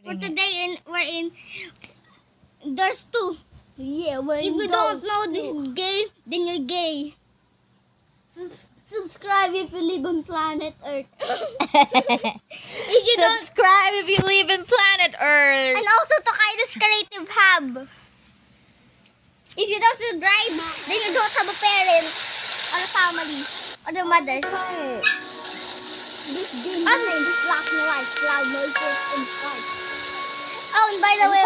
For today, we're in Doors 2. Yeah, If you don't know this game, then you're gay. Subscribe if you live on planet Earth. If you don't, Subscribe if you live in planet Earth. and also to Kairos Creative Hub. If you don't subscribe, then you don't have a parent or a family or a mother. Right. This game contains black and white, loud noises, and farts. Oh, and by the way,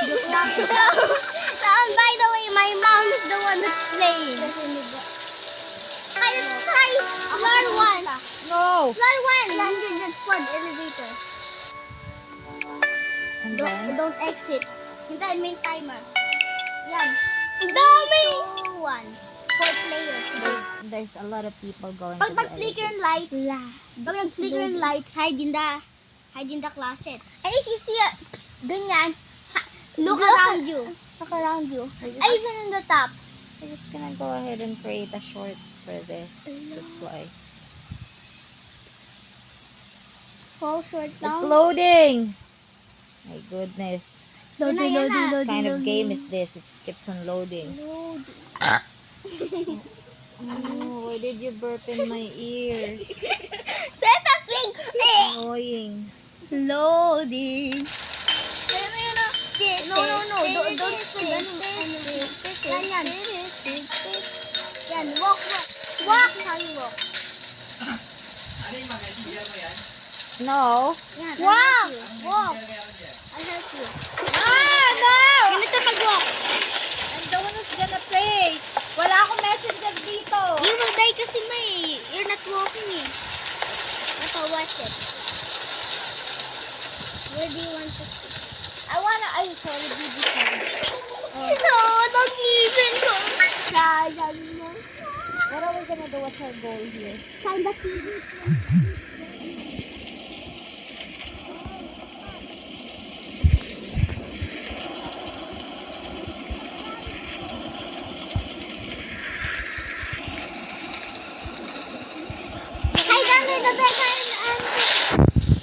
Joke lang. and by the way, my mom is the one that's playing. Okay, let's try floor 1. No. Floor 1. Landing and squad elevator. And then? Don't exit. Hintayin mo yung timer. Yan. Ang dami! 2, 1. 4 players. There's a lot of people going Pag to the mag-flicker elevator. yung lights, hide in the closets. And if you see a ganyan, Look around you. look around you. We're Ay, just, even in the top. we're just gonna go ahead and create a short for this. That's why. Fall short It's down. loading! My goodness. Yan na. What kind of game is this? It keeps on loading. Oh, why did you burp in my ears? That's a thing. Annoying. Loading. No. Don't speed. Yan. Yan, walk. Walk. How you walk. No. Yan, Walk. Walk. I'll help you. Ah, no! Ganito mag-walk. I'm the one who's gonna play. Wala akong messenger dito. You will die kasi you're not walking eh. Ito, watch it. Where do you want to speak? Sorry, baby. No, don't even go. Sayang mo. What are we gonna do? What's our goal here? Find the TV. Hide under the bed and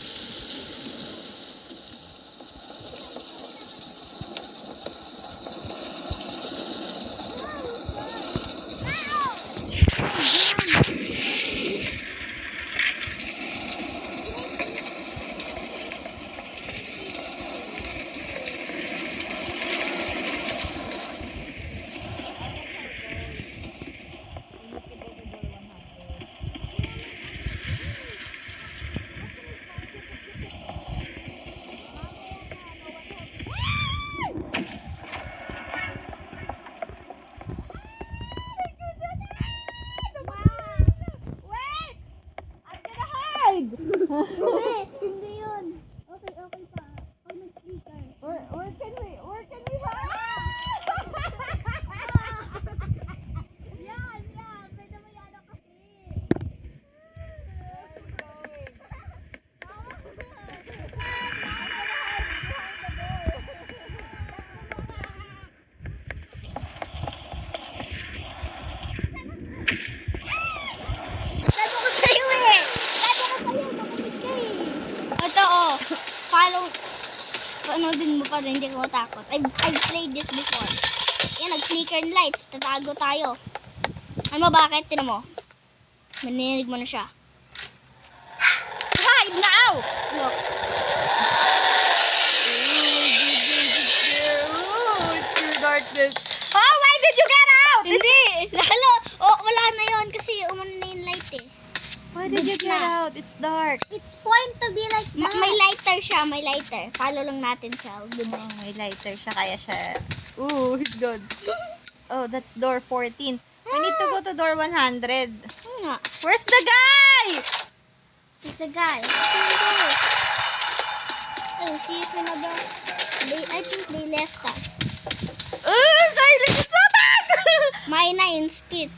Hindi yun. Okay pa. Pag nag-speaker. Where can we hide? Yan. Pwede mo yan kasi. sabi ko sa'yo eh. Ito oh. Follow. Panoodin mo pa rin, hindi ko matakot. I've played this before. Yan, nag-flicker lights. Tatago tayo. Ano ba, bakit? Tinan mo. Maninig mo na siya. Hide now! Look. It's your darkness. Oh, why did you get out? Hindi. Lalo. Oh, wala na yon kasi umano na yung light eh. Why did you get out? It's dark. It's point to be like that. May lighter siya, may lighter. Follow lang natin siya. Good. Oh, may lighter siya, kaya siya... Ooh, he's good. Oh, that's door 14. We need to go to door 100. Ano nga? Where's the guy? It's a guy. Oh, seriously na ba? I think they left us. Silent Satan! May na in speed.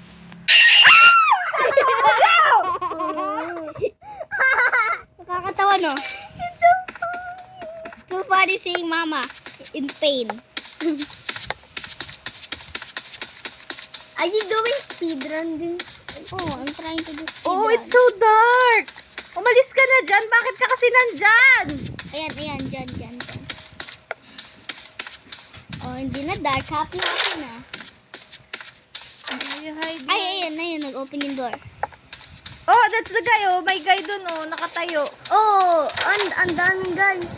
Nakakatawa, no? It's so funny. So funny seeing mama in pain. Are you doing speedrun din? Oh, I'm trying to do speed Oh, run. it's so dark. Umalis ka na dyan. Bakit ka kasi nandyan? Ayan, ayan, dyan. Oh, hindi na dark. Happy na. Are you hiding? Ay, ayan, nag-open yung door. Oh, that's the guy. Oh, may guy dun, oh. Nakatayo. Oh, ang daming guys.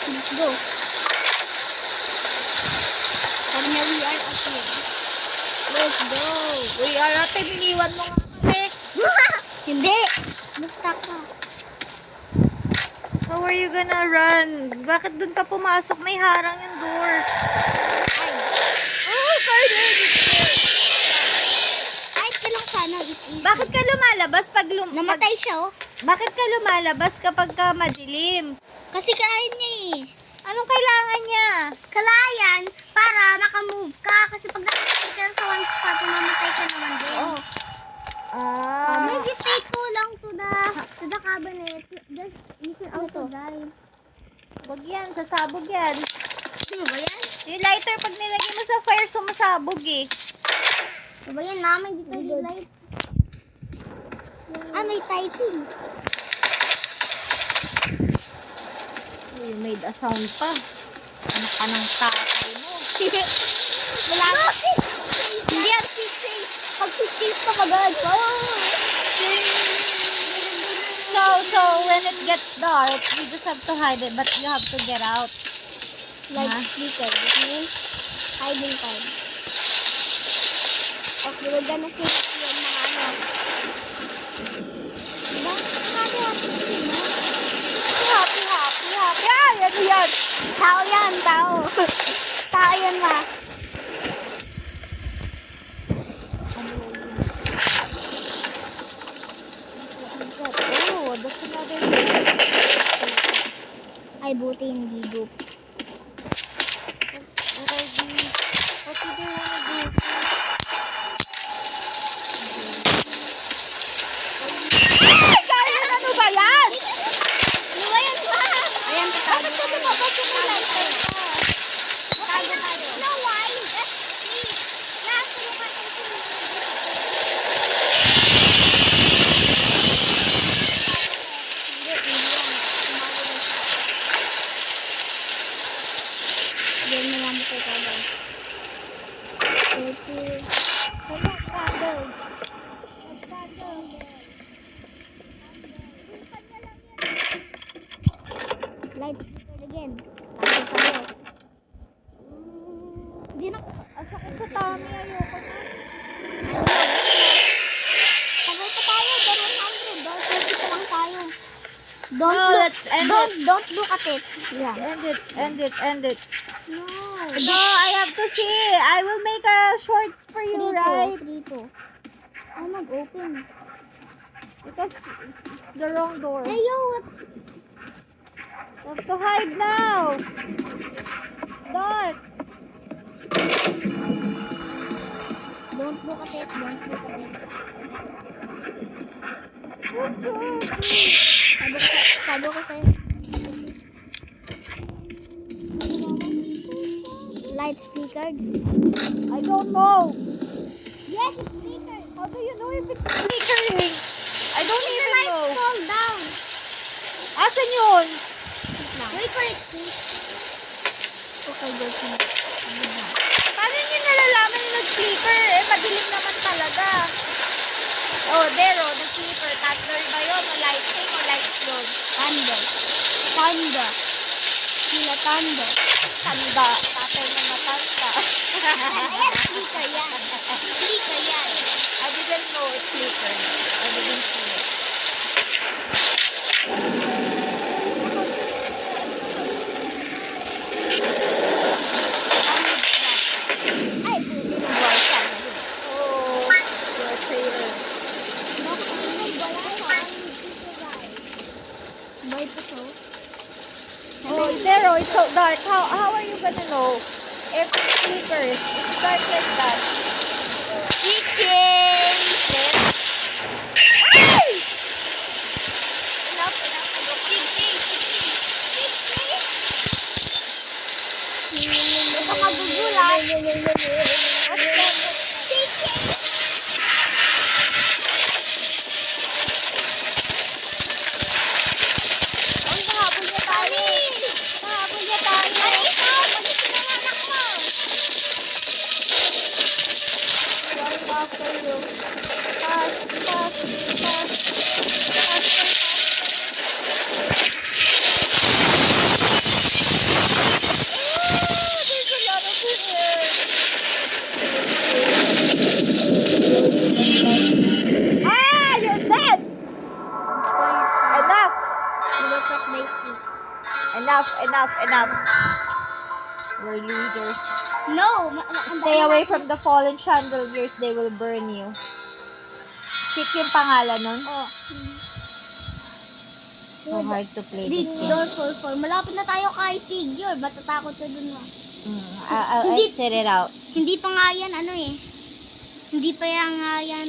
Let's go. Sabi niya, we are up here. Let's go. Uy, ate, biniwan mo nga kami. Hindi. Basta ka. How are you gonna run? Bakit dun ka pumasok? May harang yung door. Oh, pardon. Kahit ka lang sana, it's easy. Bakit ka lumalabas pag Namatay siya, oh. Bakit ka lumalabas kapag ka madilim? Kasi kain niya eh. Anong kailangan niya? Kalayan, para makamove ka. Kasi pag nakakita ka sa one spot, mamatay ka naman din. Oo. Maybe stay too long to the cabinet. Just, you can also die. Wag yan, sasabog yan. Ano ba yan? Yung lighter, pag nilagay mo sa fire, sumasabog eh. Ano ba yan? Naman dito yung light. May typing. You made a sound pa. Anak ka ng tatay mo. Wala na. Hindi yan, pag sisig ka agad. So when it gets dark, you just have to hide it, but you have to get out. Like Huh? speaker. It means hiding time. Okay, we're gonna fix yung mga ano. Diba? Happy. Ay, ano yan? Tao yan, tao. Tao yan, ma. Oh, that's another Ay, buti hindi goop. What do you wanna do? Kaya ano ba yan? Ano ba yan, ma? Ayan, tatago tayo. Tago tayo. No, why? That's me. Last look at Diyan na lang ito tayo. Okay. Lights speaker again. Tago tayo. Hindi na. Ang sakit sa tummy, ayoko na. Tagal pa tayo. Dar 100. Dar 30 pa lang tayo. No, let's end it. Don't look at it. Yeah. End it. No. No, I have to see. I will make a shorts for you, right? Trito. Ay, mag-open. Because it's the wrong door. Hey, yo, what? You have to hide now. It's dark. Don't look at it. Don't look at it. Sabi ko sa'yo. Light speaker. I don't know. Yes, it's speaker. How do you know if it's flickering? I don't even know. fall down. Asan yun? Wait for it. Okay, go to Paano nyo nalalaman yung nag-flicker? Eh, madilim naman talaga. Oh, there, oh, nag-flicker. Thunder ba yun? O lightning o light yun? Thunder. Thunder. Sila thunder. Tanda. Tatay na matanda. Ayan, speaker yan. Speaker yan. I didn't know it's flicker. I didn't see it. Ay, puti ng boy siya. Oh, you're a traitor. Boy pa to. Oh, Zero, it's so dark. How are you gonna know if it's flickers? It's dark like that. Chicken! Ay! Enough. Ito kagugulat. What's that? Enough. We're losers. No! Stay away from the fallen chandeliers. They will burn you. Sick yung pangalan nun. Oh. So hard to play Big this game. door for. Malapit na tayo kay figure. Ba't natakot ka dun mo? I'll Hindi- exit it out. Hindi pa nga yan, ano eh. Hindi pa yan nga yan